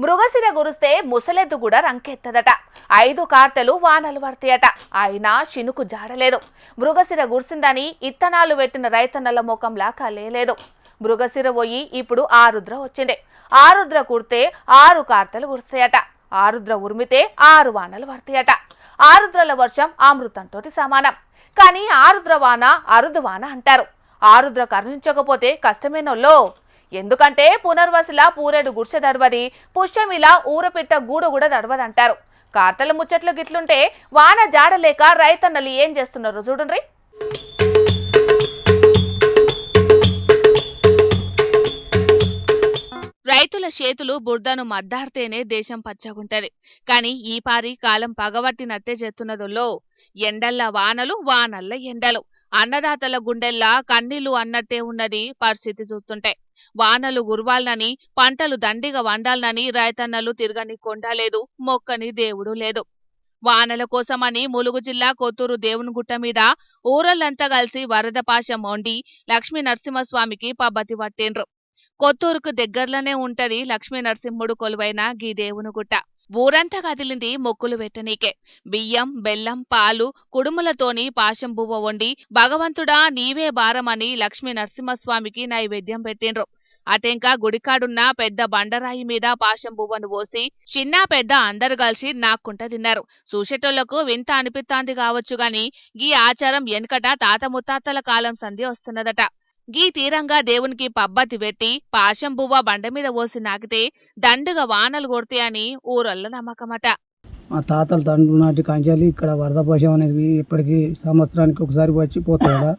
మృగశిర గురిస్తే ముసలెద్దు కూడా రంకెత్తదట. 5 కార్తెలు వానలు పడతాయట. అయినా చినుకు జాడలేదు. మృగశిర గురిసిందని ఇత్తనాలు పెట్టిన రైతన్నల ముఖంలా కలేలేదు. మృగశిర పోయి ఇప్పుడు ఆరుద్ర వచ్చింది. ఆరుద్ర కుడితే 6 కార్తెలు కురుస్తాయట. ఆరుద్ర ఉరిమితే 6 వానలు పడతాయట. ఆరుద్రల వర్షం అమృతంతో సమానం. కానీ ఆరుద్ర వాన అరుదు వాన అంటారు. ఆరుద్ర కరుణించకపోతే కష్టమేనోల్లో. ఎందుకంటే పునర్వసుల పూరేడు గుడిసె దడవది, పుష్యమిలా ఊరపిట్ట గూడు కూడా దడవదంటారు. కార్తెల ముచ్చట్లు గిట్లుంటే వాన జాడలేక రైతన్నలు ఏం చేస్తున్నారో చూడండి. రైతుల చేతులు బురదను మద్దాడితేనే దేశం పచ్చగుంటది. కాని ఈ పారి కాలం పగబట్టినట్టే చేస్తున్నదోల్లో. ఎండల్ల వానలు, వానల్ల ఎండలు. అన్నదాతల గుండెల్లా కన్నీళ్లు అన్నట్టే ఉన్నది పరిస్థితి చూస్తుంటే. వానలు గురవాలనని, పంటలు దండిగా వండాలనని రైతన్నలు తిరగని కొండలేదు, మొక్కని దేవుడు లేదు. వానల కోసమని ములుగు జిల్లా కొత్తూరు దేవునిగుట్ట మీద ఊరల్లంతా కలిసి వరద పాశం వండి లక్ష్మీ నరసింహస్వామికి పబ్బతి పట్టిండ్రు. కొత్తూరుకు దగ్గరలోనే ఉంటది లక్ష్మీ నరసింహుడు కొలువైన గీ దేవునిగుట్ట. ఊరంతా కదిలింది మొక్కులు పెట్టనీకే. బియ్యం, బెల్లం, పాలు, కుడుములతోని పాశం బువ్వ వండి భగవంతుడా నీవే భారమని లక్ష్మీ నరసింహస్వామికి నైవేద్యం పెట్టిండ్రు. అటెంకా గుడికాడున్న పెద్ద బండరాయి మీద పాశం బువ్వను పోసి చిన్న పెద్ద అందరు కలిసి నాక్కుంట తిన్నారు. చూసేటోళ్లకు వింత అనిపిస్తాంది కావచ్చు గాని గీ ఆచారం వెనకట తాత ముత్తాతల కాలం సంధి వస్తున్నదట. గీ తీరంగా దేవునికి పబ్బతి పెట్టి పాశం బువ్వ బండ మీద పోసి నాకితే దండుగా వానలు కొడతాయని ఊరల్ల నమ్మకమట. మా తాతల తండ్రుల నాటి కాంచాలి ఇక్కడ వరద పాశం అనేది ఇప్పటికీ సంవత్సరానికి ఒకసారి వచ్చి పోతాయి.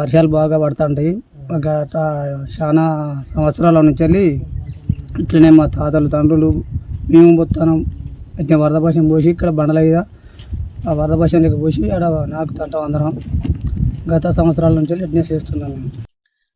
వర్షాలు బాగా పడుతుంటాయి. చాలా సంవత్సరాల నుంచి వెళ్ళి ఇట్లనే మా తాతలు తండ్రులు మేము పోతాం. అయితే వరద పాశం పోసి ఇక్కడ బండల మీద ఆ వరద పాశం లెక్క పోసి ఆడ నాకు తంటాం అందరం. గత సంవత్సరాల నుంచి ఇట్నే చేస్తున్నాను.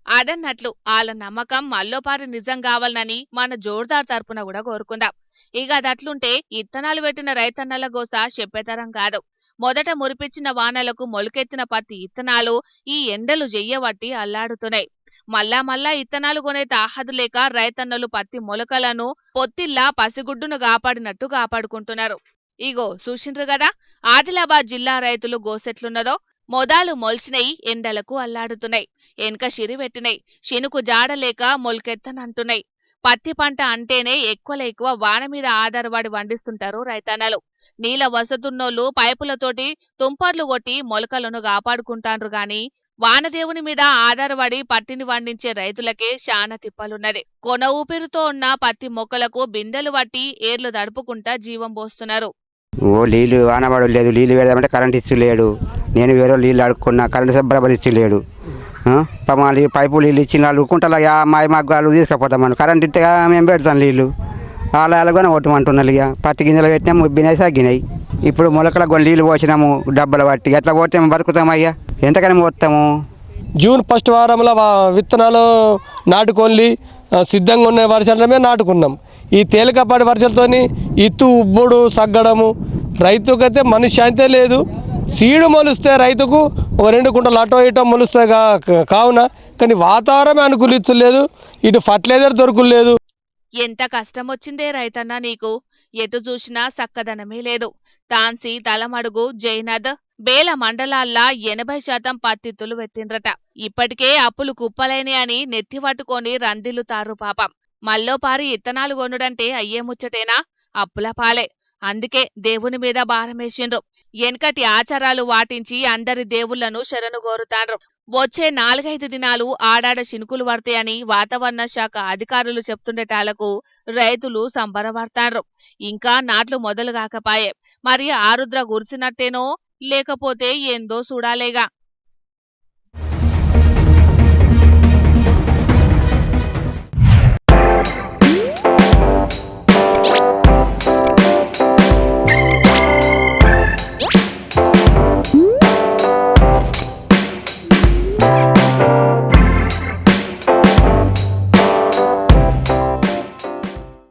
అదన్నట్లు వాళ్ళ నమ్మకం మల్లోపారి నిజం కావాలని మన జోర్దార్ తరపున కూడా కోరుకుందాం. ఇక అదట్లుంటే ఇత్తనాలు పెట్టిన రైతన్నల గోస చెప్పేతరం కాదు. మొదట మురిపించిన వానలకు మొలకెత్తిన పత్తి ఇత్తనాలు ఈ ఎండలు చెయ్యబట్టి అల్లాడుతున్నాయి. మళ్ళా ఇత్తనాలు కొనే తాహదు లేక రైతన్నలు పత్తి మొలకలను పొత్తిల్లా పసిగుడ్డును కాపాడినట్టు కాపాడుకుంటున్నారు. ఇగో చూసిండ్రు గదా ఆదిలాబాద్ జిల్లా రైతులు గోసెట్లున్నదో. మొదాలు మొల్చినయి, ఎండలకు అల్లాడుతున్నాయి. ఎనక సిరి పెట్టినాయి, చినుకు జాడలేక మొలకెత్తనంటున్నాయి. పత్తి పంట అంటేనే ఎక్కువ వాన మీద ఆధారపడి వండిస్తుంటారు రైతన్నలు. నీళ్ళ వసతున్నోళ్లు పైపులతోటి తుంపర్లు కొట్టి మొలకలను కాపాడుకుంటాండ్రు గాని వానదేవుని మీద ఆధారపడి పత్తిని వండించే రైతులకే శాన తిప్పలున్నది. కొన ఊపిరితో ఉన్న పత్తి మొక్కలకు బిందెలు పట్టి ఏర్లు దడుపుకుంటా జీవం పోస్తున్నారు. నీళ్ళు వానబడు లేదు, నీళ్ళు పెడదామంటే కరెంట్ ఇస్తలేడు. నేను వేరే నీళ్ళు అడుక్కున్నా, కరెంట్ సబ్బరబడి ఇస్తలేడు. పైపు నీళ్ళు ఇచ్చిన వాళ్ళు కుంటల మా మగ్గాలు తీసుకుపోతామని కరెంట్ ఇస్తే మేము పెడతాం నీళ్ళు. వాళ్ళ కూడా కొట్టమంటున్నారు. ఇక పత్తి గింజలు పెట్టినా ముబ్బినాయి, సగ్గినాయి. ఇప్పుడు మొలకల కొన్ని నీళ్ళు పోసినాము డబ్బలు పట్టి. ఎట్లా పోతే బతుకుతామయ్యా, ఎంతకని పోతాము. జూన్ ఫస్ట్ వారంలో విత్తనాలు నాటుకొని సిద్ధంగా ఉన్న వర్షాలమే నాటుకున్నాం. ఈ తేలికపాటి వర్షాలతో ఇత్తు ఉబ్బుడు సగ్గడము రైతుకైతే మనశ్శాంతే లేదు. సీడు మొలుస్తే రైతుకు ఒక 2 కుంటలు అటో ఇటో మొలుస్తాయి కావున, కానీ వాతావరణమే అనుకూలించలేదు. ఇటు ఫర్టిలైజర్ దొరకలేదు. ఎంత కష్టం వచ్చిందే రైతన్నా నీకు. ఎటు చూసినా సక్కదనమే లేదు. తాన్సీ, తలమడుగు, జైనద్, బేల మండలాల్లా 80% పత్తిత్తులు పెట్టిండ్రట. ఇప్పటికే అప్పులు కుప్పలేని అని నెత్తి పట్టుకొని రందిల్లుతారు పాపం. మల్లోపారి ఇత్తనాలు కొనుడంటే అయ్యే ముచ్చటేనా? అప్పుల పాలే. అందుకే దేవుని మీద భారమేసిండ్రు. ఎనకటి ఆచారాలు వాటించి అందరి దేవుళ్లను శరణు కోరుతాండ్రు. వచ్చే 4-5 దినాలు ఆడాడ చినుకులు పడతాయని వాతావరణ శాఖ అధికారులు చెప్తుండేటాలకు రైతులు సంబరపడతాండ్రు. ఇంకా నాట్లు మొదలు కాకపాయే. మరి ఆరుద్ర గురిసినట్టేనో లేకపోతే ఏందో చూడాలేగా.